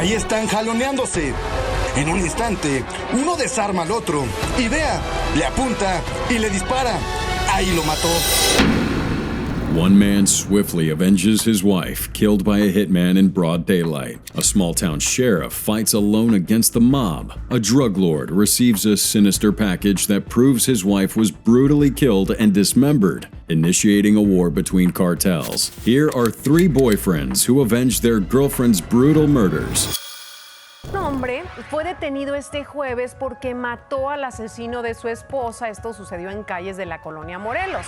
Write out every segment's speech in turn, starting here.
Ahí están jaloneándose. En un instante, uno desarma al otro y vea, le apunta y le dispara. Ahí lo mató. One man swiftly avenges his wife, killed by a hitman in broad daylight. A small-town sheriff fights alone against the mob. A drug lord receives a sinister package that proves his wife was brutally killed and dismembered, initiating a war between cartels. Here are 3 boyfriends who avenge their girlfriend's brutal murders. Un hombre fue detenido este jueves porque mató al asesino de su esposa. Esto sucedió en calles de la colonia Morelos.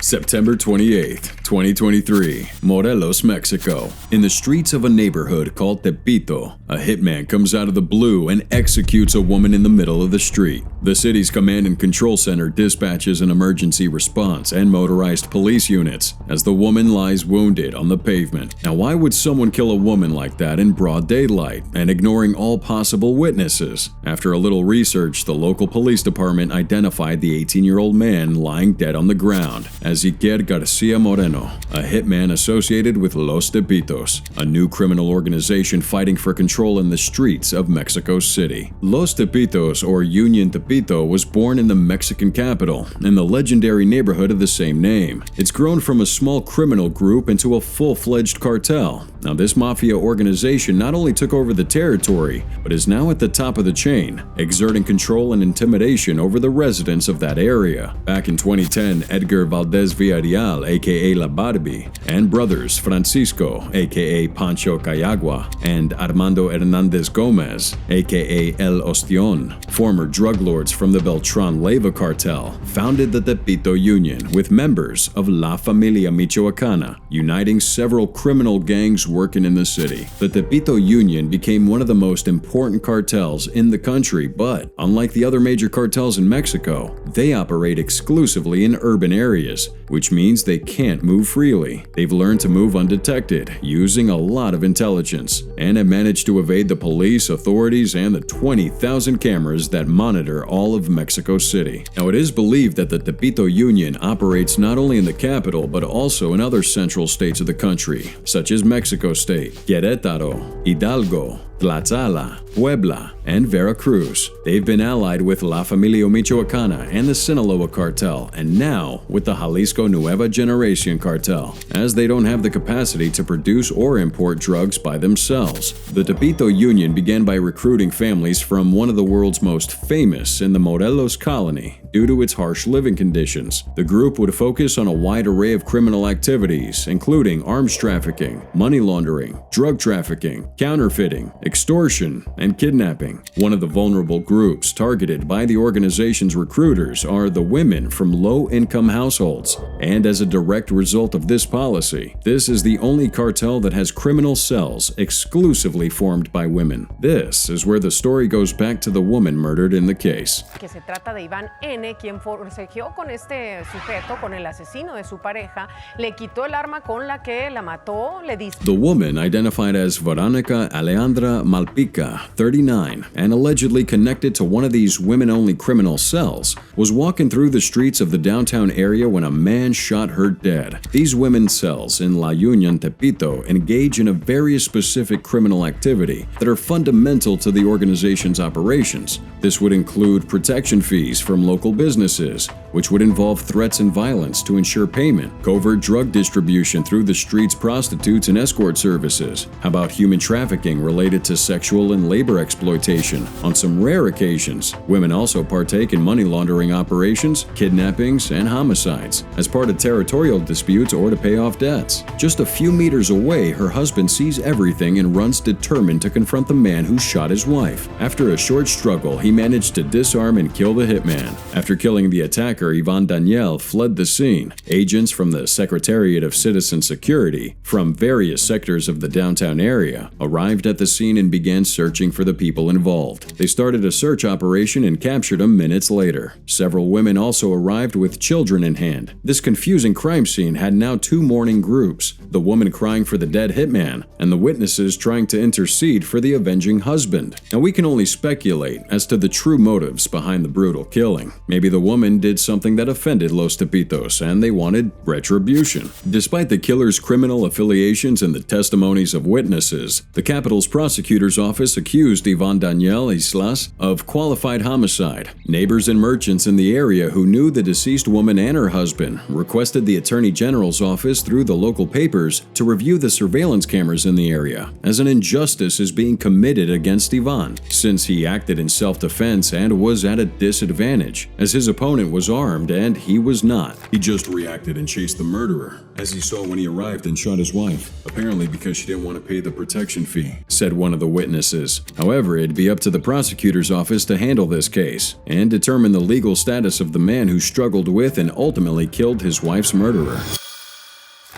September 28, 2023, Morelos, Mexico. In the streets of a neighborhood called Tepito, a hitman comes out of the blue and executes a woman in the middle of the street. The city's command and control center dispatches an emergency response and motorized police units as the woman lies wounded on the pavement. Now, why would someone kill a woman like that in broad daylight and ignoring all possible witnesses? After a little research, the local police department identified the 18-year-old man lying dead on the ground as Hector Garcia Moreno, a hitman associated with Los Tepitos, a new criminal organization fighting for control in the streets of Mexico City. Los Tepitos, or Union Tepito, was born in the Mexican capital, in the legendary neighborhood of the same name. It's grown from a small criminal group into a full-fledged cartel. Now, this mafia organization not only took over the territory, but is now at the top of the chain, exerting control and intimidation over the residents of that area. Back in 2010, Edgar Valdez Villarreal, aka La Barbie, and brothers Francisco, aka Pancho Cayagua, and Armando Hernandez Gomez, aka El Ostion, former drug lords from the Beltran Leyva cartel, founded the Tepito Union with members of La Familia Michoacana, uniting several criminal gangs working in the city. The Tepito Union became one of the most important cartels in the country, but unlike the other major cartels in Mexico, they operate exclusively in urban areas, which means they can't move freely. They've learned to move undetected, using a lot of intelligence, and have managed to evade the police, authorities, and the 20,000 cameras that monitor all of Mexico City. Now, it is believed that the Tepito Union operates not only in the capital, but also in other central states of the country, such as Mexico State, Querétaro, Hidalgo, Tlaxcala, Puebla, and Veracruz. They've been allied with La Familia Michoacana and the Sinaloa cartel, and now with the Jalisco Nueva Generación cartel, as they don't have the capacity to produce or import drugs by themselves. The Tepito Union began by recruiting families from one of the world's most famous in the Morelos colony due to its harsh living conditions. The group would focus on a wide array of criminal activities, including arms trafficking, money laundering, drug trafficking, counterfeiting, extortion, and kidnapping. One of the vulnerable groups targeted by the organization's recruiters are the women from low-income households, and as a direct result of this policy, this is the only cartel that has criminal cells exclusively formed by women. This is where the story goes back to the woman murdered in the case. Que se trata de Iván N., quien forcejeó con este sujeto, con el asesino de su pareja, le quitó el arma con la que la mató, le disparó. The woman, identified as Veronica Alejandra Malpica, 39, and allegedly connected to one of these women-only criminal cells, was walking through the streets of the downtown area when a man shot her dead. These women's cells in La Union Tepito engage in a very specific criminal activity that are fundamental to the organization's operations. This would include protection fees from local businesses, which would involve threats and violence to ensure payment, covert drug distribution through the streets, prostitutes, and escort services. How about human trafficking related to sexual and labor exploitation? On some rare occasions, women also partake in money laundering operations, kidnappings, and homicides as part of territorial disputes or to pay off debts. Just a few meters away, her husband sees everything and runs determined to confront the man who shot his wife. After a short struggle, he managed to disarm and kill the hitman. After killing the attacker, Ivan Daniel fled the scene. Agents from the Secretariat of Citizen Security from various sectors of the downtown area arrived at the scene and began searching for the people involved. They started a search operation and captured him minutes later. Several women also arrived with children in hand. This confusing crime scene had now 2 mourning groups, the woman crying for the dead hitman and the witnesses trying to intercede for the avenging husband. Now, we can only speculate as to the true motives behind the brutal killing. Maybe the woman did something that offended Los Tepitos and they wanted retribution. Despite the killer's criminal affiliations and the testimonies of witnesses, the capital's prosecutor prosecutor's office accused Ivan Daniel Islas of qualified homicide. Neighbors and merchants in the area who knew the deceased woman and her husband requested the Attorney General's office through the local papers to review the surveillance cameras in the area, as an injustice is being committed against Ivan, since he acted in self-defense and was at a disadvantage, as his opponent was armed and he was not. He just reacted and chased the murderer, as he saw when he arrived and shot his wife, apparently because she didn't want to pay the protection fee, said one of the witnesses. However, it'd be up to the prosecutor's office to handle this case and determine the legal status of the man who struggled with and ultimately killed his wife's murderer.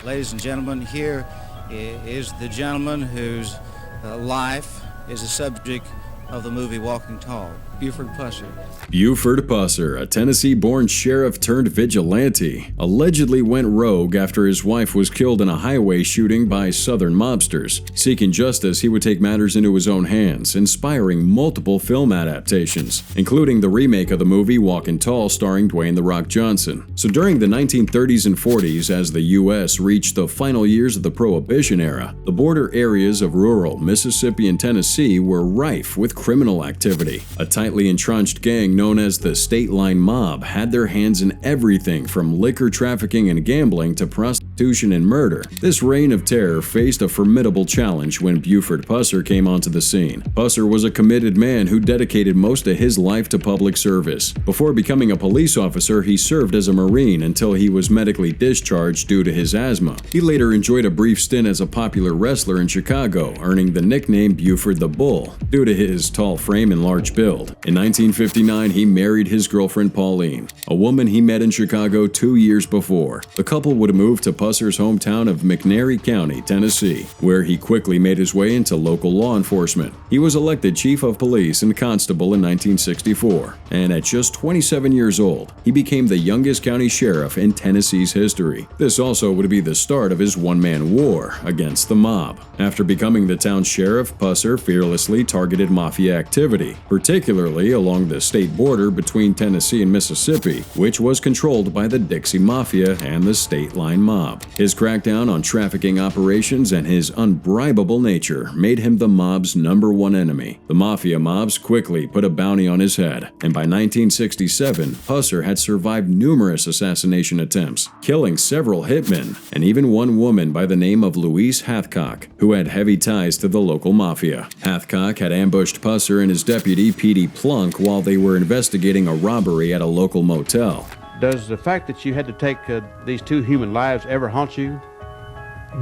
Ladies and gentlemen, here is the gentleman whose life is the subject of the movie Walking Tall, Buford Pusser. Buford Pusser, a Tennessee-born sheriff turned vigilante, allegedly went rogue after his wife was killed in a highway shooting by Southern mobsters. Seeking justice, he would take matters into his own hands, inspiring multiple film adaptations, including the remake of the movie Walking Tall starring Dwayne "The Rock" Johnson. So during the 1930s and 40s, as the U.S. reached the final years of the Prohibition era, the border areas of rural Mississippi and Tennessee were rife with criminal activity. A tightly entrenched gang known as the State Line Mob had their hands in everything from liquor trafficking and gambling to prostitution and murder. This reign of terror faced a formidable challenge when Buford Pusser came onto the scene. Pusser was a committed man who dedicated most of his life to public service. Before becoming a police officer, he served as a Marine until he was medically discharged due to his asthma. He later enjoyed a brief stint as a popular wrestler in Chicago, earning the nickname Buford the Bull due to his tall frame and large build. In 1959, he married his girlfriend Pauline, a woman he met in Chicago 2 years before. The couple would move to Pusser's hometown of McNairy County, Tennessee, where he quickly made his way into local law enforcement. He was elected chief of police and constable in 1964, and at just 27 years old, he became the youngest county sheriff in Tennessee's history. This also would be the start of his one-man war against the mob. After becoming the town sheriff, Pusser fearlessly targeted mafia activity, particularly along the state border between Tennessee and Mississippi, which was controlled by the Dixie Mafia and the State Line Mob. His crackdown on trafficking operations and his unbribable nature made him the mob's #1 enemy. The mafia mobs quickly put a bounty on his head, and by 1967, Pusser had survived numerous assassination attempts, killing several hitmen, and even one woman by the name of Louise Hathcock, who had heavy ties to the local mafia. Hathcock had ambushed Pusser and his deputy, Petey Plunk, while they were investigating a robbery at a local motel. Does the fact that you had to take these 2 human lives ever haunt you?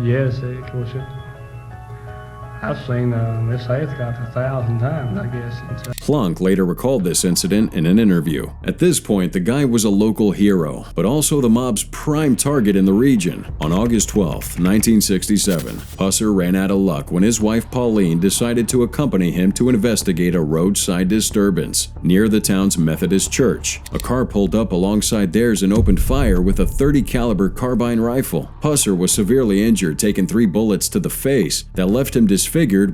Yes, of course. I've seen Miss Hathcock 1,000 times, I guess. Plunk later recalled this incident in an interview. At this point, the guy was a local hero, but also the mob's prime target in the region. On August 12, 1967, Pusser ran out of luck when his wife Pauline decided to accompany him to investigate a roadside disturbance near the town's Methodist church. A car pulled up alongside theirs and opened fire with a .30 caliber carbine rifle. Pusser was severely injured, taking 3 bullets to the face that left him disfigured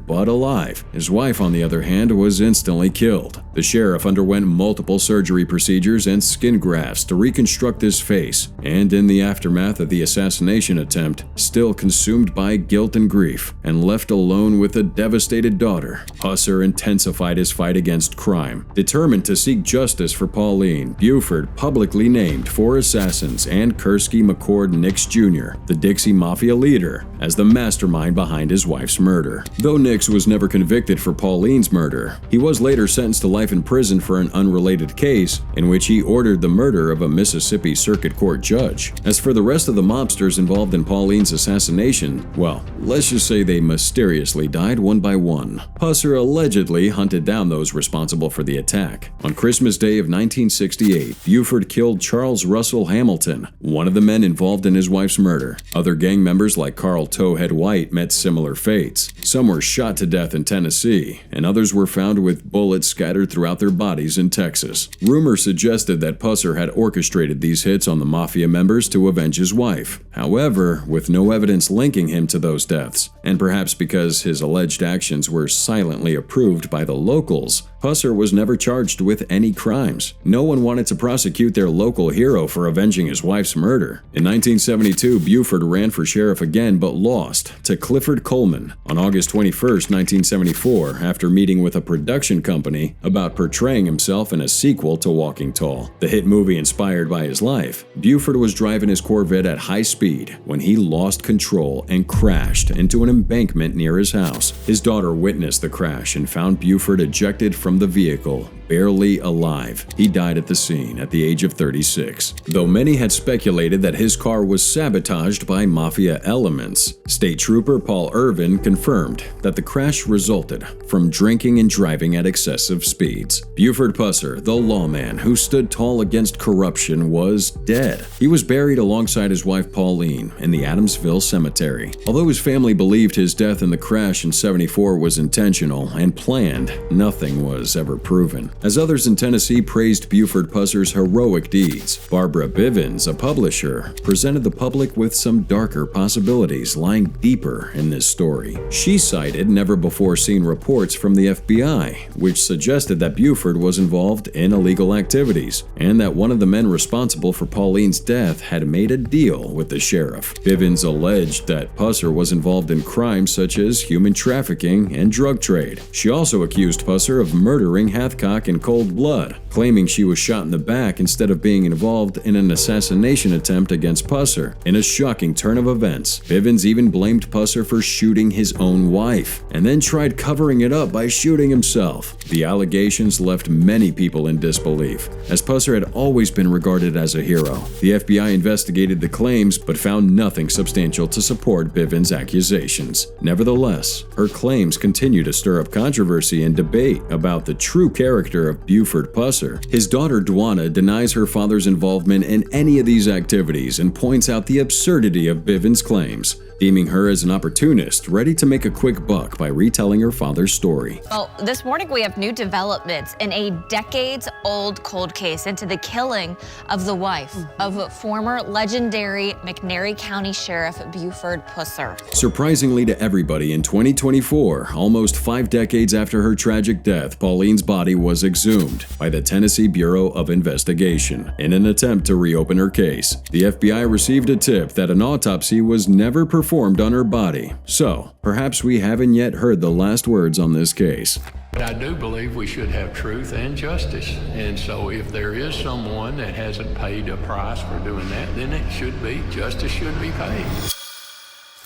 but alive. His wife, on the other hand, was instantly killed. The sheriff underwent multiple surgery procedures and skin grafts to reconstruct his face, and in the aftermath of the assassination attempt, still consumed by guilt and grief, and left alone with a devastated daughter, Pusser intensified his fight against crime. Determined to seek justice for Pauline, Buford publicly named 4 assassins and Kursky McCord Nix Jr., the Dixie Mafia leader, as the mastermind behind his wife's murder. Though Nix was never convicted for Pauline's murder, he was later sentenced to life in prison for an unrelated case in which he ordered the murder of a Mississippi Circuit Court judge. As for the rest of the mobsters involved in Pauline's assassination, well, let's just say they mysteriously died one by one. Pusser allegedly hunted down those responsible for the attack. On Christmas Day of 1968, Buford killed Charles Russell Hamilton, one of the men involved in his wife's murder. Other gang members like Carl Towhead White met similar fates. Some were shot to death in Tennessee, and others were found with bullets scattered throughout their bodies in Texas. Rumors suggested that Pusser had orchestrated these hits on the mafia members to avenge his wife. However, with no evidence linking him to those deaths, and perhaps because his alleged actions were silently approved by the locals, Pusser was never charged with any crimes. No one wanted to prosecute their local hero for avenging his wife's murder. In 1972, Buford ran for sheriff again but lost to Clifford Coleman on August 21, 1974, after meeting with a production company about portraying himself in a sequel to Walking Tall, the hit movie inspired by his life. Buford was driving his Corvette at high speed when he lost control and crashed into an embankment near his house. His daughter witnessed the crash and found Buford ejected from the vehicle, barely alive. He died at the scene at the age of 36. Though many had speculated that his car was sabotaged by mafia elements, State Trooper Paul Irvin confirmed that the crash resulted from drinking and driving at excessive speeds. Buford Pusser, the lawman who stood tall against corruption, was dead. He was buried alongside his wife Pauline in the Adamsville Cemetery. Although his family believed his death in the crash in '74 was intentional and planned, nothing was ever proven. As others in Tennessee praised Buford Pusser's heroic deeds, Barbara Bivens, a publisher, presented the public with some darker possibilities lying deeper in this story. She cited never-before-seen reports from the FBI, which suggested that Buford was involved in illegal activities, and that one of the men responsible for Pauline's death had made a deal with the sheriff. Bivens alleged that Pusser was involved in crimes such as human trafficking and drug trade. She also accused Pusser of murdering Hathcock in cold blood, claiming she was shot in the back instead of being involved in an assassination attempt against Pusser. In a shocking turn of events, Bivens even blamed Pusser for shooting his own wife, and then tried covering it up by shooting himself. The allegations left many people in disbelief, as Pusser had always been regarded as a hero. The FBI investigated the claims, but found nothing substantial to support Bivens' accusations. Nevertheless, her claims continue to stir up controversy and debate about the true character of Buford Pusser. His daughter Dwana denies her father's involvement in any of these activities and points out the absurdity of Bivens' claims, deeming her as an opportunist ready to make a quick buck by retelling her father's story. Well, this morning we have new developments in a decades-old cold case into the killing of the wife of former legendary McNairy County Sheriff Buford Pusser. Surprisingly to everybody, in 2024, almost 5 decades after her tragic death, Pauline's body was exhumed by the Tennessee Bureau of Investigation in an attempt to reopen her case. The FBI received a tip that an autopsy was never performed on her body, so perhaps we haven't yet heard the last words on this case. But I do believe we should have truth and justice, and so if there is someone that hasn't paid a price for doing that, then it should be, justice should be paid.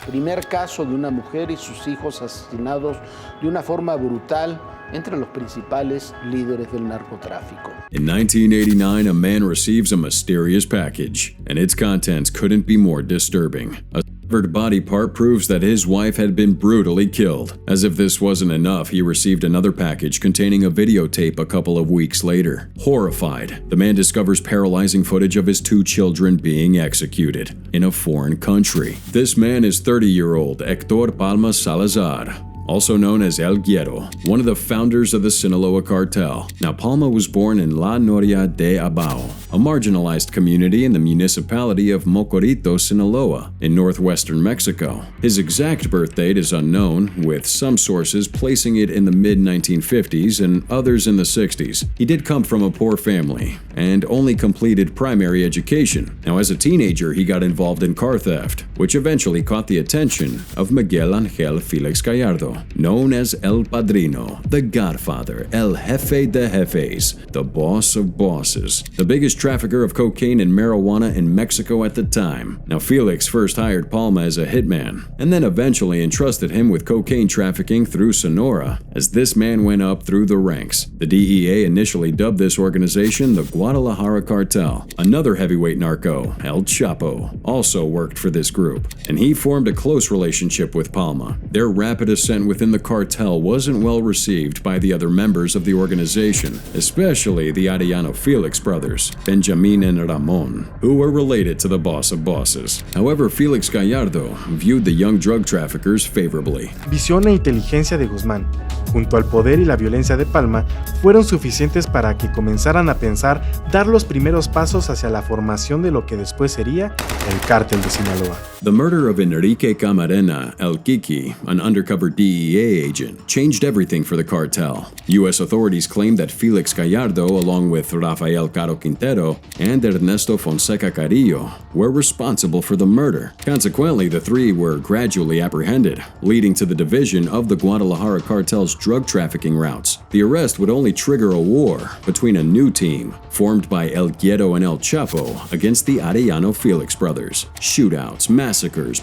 Primer caso de una mujer y sus hijos asesinados de una forma brutal entre los principales líderes del narcotráfico. In 1989, a man receives a mysterious package, and its contents couldn't be more disturbing. A severed body part proves that his wife had been brutally killed. As if this wasn't enough, he received another package containing a videotape a couple of weeks later. Horrified, the man discovers paralyzing footage of his 2 children being executed in a foreign country. This man is 30-year-old Hector Palma Salazar, also known as El Guero, one of the founders of the Sinaloa cartel. Now, Palma was born in La Noria de Abao, a marginalized community in the municipality of Mocorito, Sinaloa, in northwestern Mexico. His exact birth date is unknown, with some sources placing it in the mid-1950s and others in the 60s. He did come from a poor family and only completed primary education. Now, as a teenager, he got involved in car theft, which eventually caught the attention of Miguel Angel Felix Gallardo, known as El Padrino, the Godfather, El Jefe de Jefes, the boss of bosses, the biggest trafficker of cocaine and marijuana in Mexico at the time. Now, Felix first hired Palma as a hitman, and then eventually entrusted him with cocaine trafficking through Sonora. As this man went up through the ranks, the DEA initially dubbed this organization the Guadalajara Cartel. Another heavyweight narco, El Chapo, also worked for this group, and he formed a close relationship with Palma. Their rapid ascent within the cartel wasn't well received by the other members of the organization, especially the Arellano Felix brothers, Benjamin and Ramon, who were related to the boss of bosses. However, Felix Gallardo viewed the young drug traffickers favorably. Visión e inteligencia de Guzmán, junto al poder y la violencia de Palma, fueron suficientes para que comenzaran a pensar dar los primeros pasos hacia la formación de lo que después sería el Cártel de Sinaloa. The murder of Enrique Camarena, El Kiki, an undercover DEA DEA agent, changed everything for the cartel. U.S. authorities claimed that Felix Gallardo, along with Rafael Caro Quintero and Ernesto Fonseca Carrillo, were responsible for the murder. Consequently, the three were gradually apprehended, leading to the division of the Guadalajara cartel's drug trafficking routes. The arrest would only trigger a war between a new team, formed by El Guero and El Chapo, against the Arellano Felix brothers. Shootouts, massacres,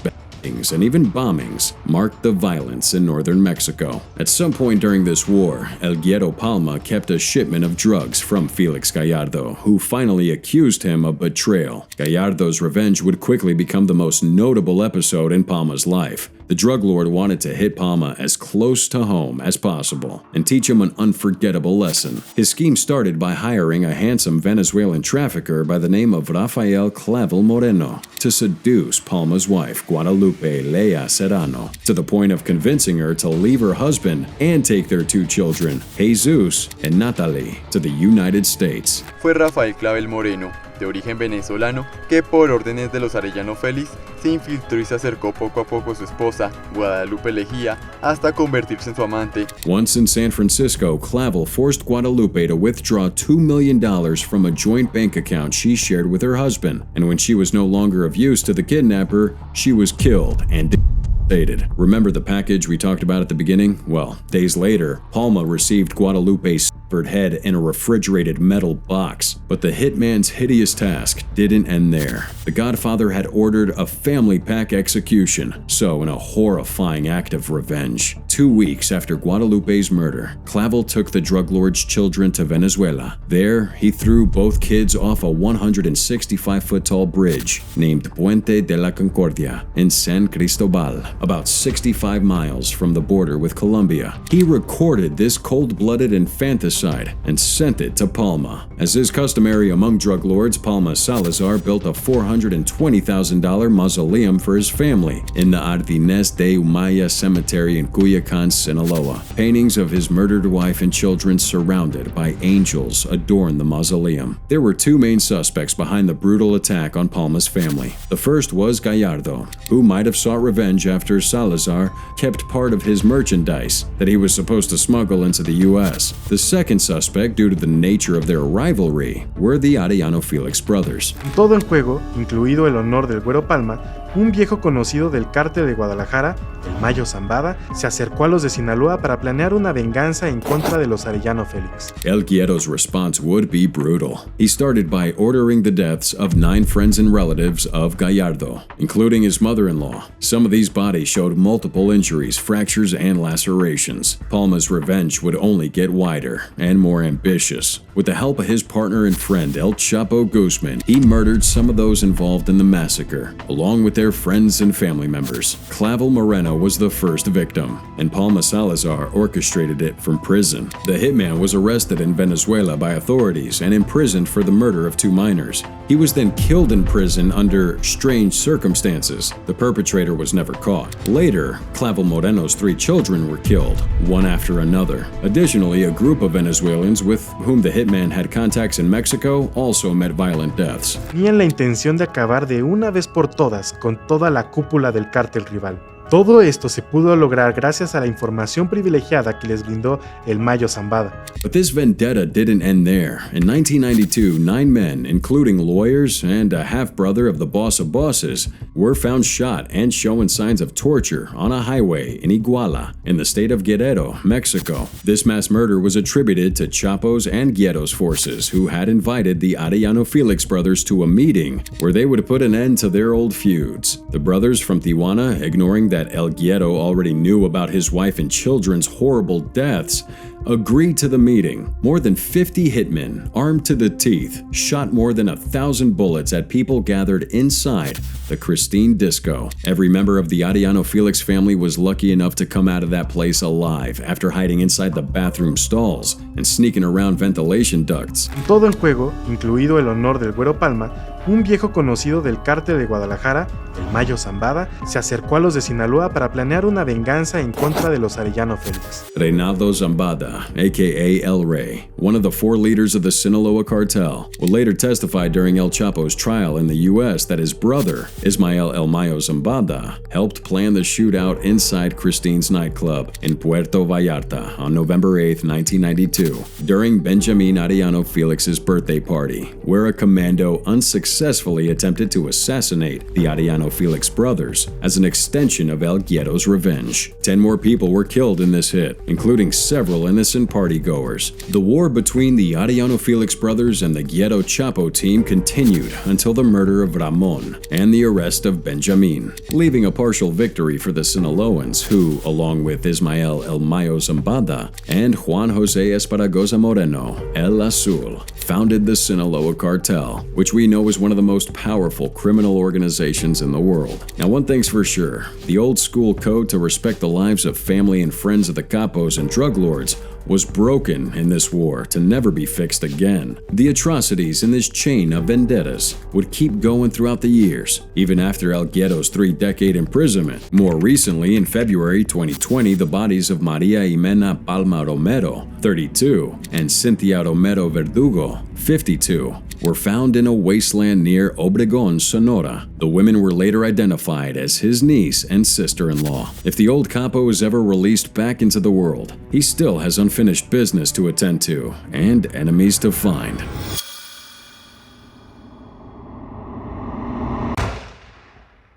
and even bombings marked the violence in northern Mexico. At some point during this war, Hector Palma kept a shipment of drugs from Felix Gallardo, who finally accused him of betrayal. Gallardo's revenge would quickly become the most notable episode in Palma's life. The drug lord wanted to hit Palma as close to home as possible and teach him an unforgettable lesson. His scheme started by hiring a handsome Venezuelan trafficker by the name of Rafael Clavel Moreno to seduce Palma's wife, Guadalupe Lea Serrano, to the point of convincing her to leave her husband and take their two children, Jesus and Natalie, to the United States. Fue Rafael Clavel Moreno, de origen venezolano, que por órdenes de los Arellano Félix se infiltró y se acercó poco a poco a su esposa, Guadalupe Lejía, hasta convertirse en su amante. Once in San Francisco, Clavel forced Guadalupe to withdraw $2 million from a joint bank account she shared with her husband, and when she was no longer of use to the kidnapper, she was killed and decapitated. Remember the package we talked about at the beginning? Well, days later, Palma received Guadalupe's severed head in a refrigerated metal box. But the hitman's hideous task didn't end there. The Godfather had ordered a family pack execution, so in a horrifying act of revenge, 2 weeks after Guadalupe's murder, Clavel took the drug lord's children to Venezuela. There, he threw both kids off a 165-foot-tall bridge named Puente de la Concordia in San Cristobal, about 65 miles from the border with Colombia. He recorded this cold-blooded infanticide and sent it to Palma. As is customary among drug lords, Palma Salazar built a $420,000 mausoleum for his family in the Ardines de Humaya Cemetery in Culiacan, Sinaloa. Paintings of his murdered wife and children surrounded by angels adorn the mausoleum. There were two main suspects behind the brutal attack on Palma's family. The first was Gallardo, who might have sought revenge after Salazar kept part of his merchandise that he was supposed to smuggle into the U.S. The second suspect, due to the nature of their rivalry, were the Arellano Felix brothers. Todo en juego, incluido el honor del Güero Palma, un viejo conocido del cártel de Guadalajara, el Mayo Zambada, se acercó a los de Sinaloa para planear una venganza en contra de los Arellano Félix. El Guero's response would be brutal. He started by ordering the deaths of 9 friends and relatives of Gallardo, including his mother-in-law. Some of these bodies showed multiple injuries, fractures, and lacerations. Palma's revenge would only get wider and more ambitious. With the help of his partner and friend El Chapo Guzman, he murdered some of those involved in the massacre, along with their friends and family members. Clavel Moreno was the first victim, and Palma Salazar orchestrated it from prison. The hitman was arrested in Venezuela by authorities and imprisoned for the murder of 2 minors. He was then killed in prison under strange circumstances. The perpetrator was never caught. Later, Clavel Moreno's 3 children were killed, one after another. Additionally, a group of Venezuelans with whom the hitman had contacts in Mexico also met violent deaths. Tenían la intención de acabar de una vez por todas con toda la cúpula del cártel rival. Todo esto se pudo lograr gracias a la información privilegiada que les brindó el Mayo Zambada. But this vendetta didn't end there. In 1992, 9 men, including lawyers and a half-brother of the boss of bosses, were found shot and showing signs of torture on a highway in Iguala, in the state of Guerrero, Mexico. This mass murder was attributed to Chapo's and Guero's forces, who had invited the Arellano Felix brothers to a meeting where they would put an end to their old feuds. The brothers from Tijuana, ignoring that El Guero already knew about his wife and children's horrible deaths, agreed to the meeting. More than 50 hitmen, armed to the teeth, shot more than 1,000 bullets at people gathered inside the Christine Disco. Every member of the Arellano Felix family was lucky enough to come out of that place alive after hiding inside the bathroom stalls, and sneaking around ventilation ducts. Todo en juego, incluido el honor del Güero Palma, un viejo conocido del cártel de Guadalajara, el Mayo Zambada, se acercó a los de Sinaloa para planear una venganza en contra de los Arellano Félix. Reynaldo Zambada, aka El Rey, one of the 4 leaders of the Sinaloa cartel, would later testify during El Chapo's trial in the U.S. that his brother, Ismael El Mayo Zambada, helped plan the shootout inside Christine's nightclub in Puerto Vallarta on November 8, 1992, during Benjamin Arellano Felix's birthday party, where a commando unsuccessfully attempted to assassinate the Arellano Felix brothers as an extension of El Guiero's revenge. 10 more people were killed in this hit, including several innocent partygoers. The war between the Arellano Felix brothers and the Guiero Chapo team continued until the murder of Ramon and the arrest of Benjamin, leaving a partial victory for the Sinaloans who, along with Ismael El Mayo Zambada and Juan Jose Esparragoza Moreno, El Azul, founded the Sinaloa cartel, which we know is one of the most powerful criminal organizations in the world. Now, one thing's for sure, the old school code to respect the lives of family and friends of the capos and drug lords was broken in this war to never be fixed again. The atrocities in this chain of vendettas would keep going throughout the years, even after El Guiero's 3-decade imprisonment. More recently, in February 2020, the bodies of Maria Jimena Palma Romero, 32, and Cynthia Romero Verdugo, 52, were found in a wasteland near Obregón, Sonora. The women were later identified as his niece and sister-in-law. If the old capo is ever released back into the world, he still has unfinished business to attend to and enemies to find.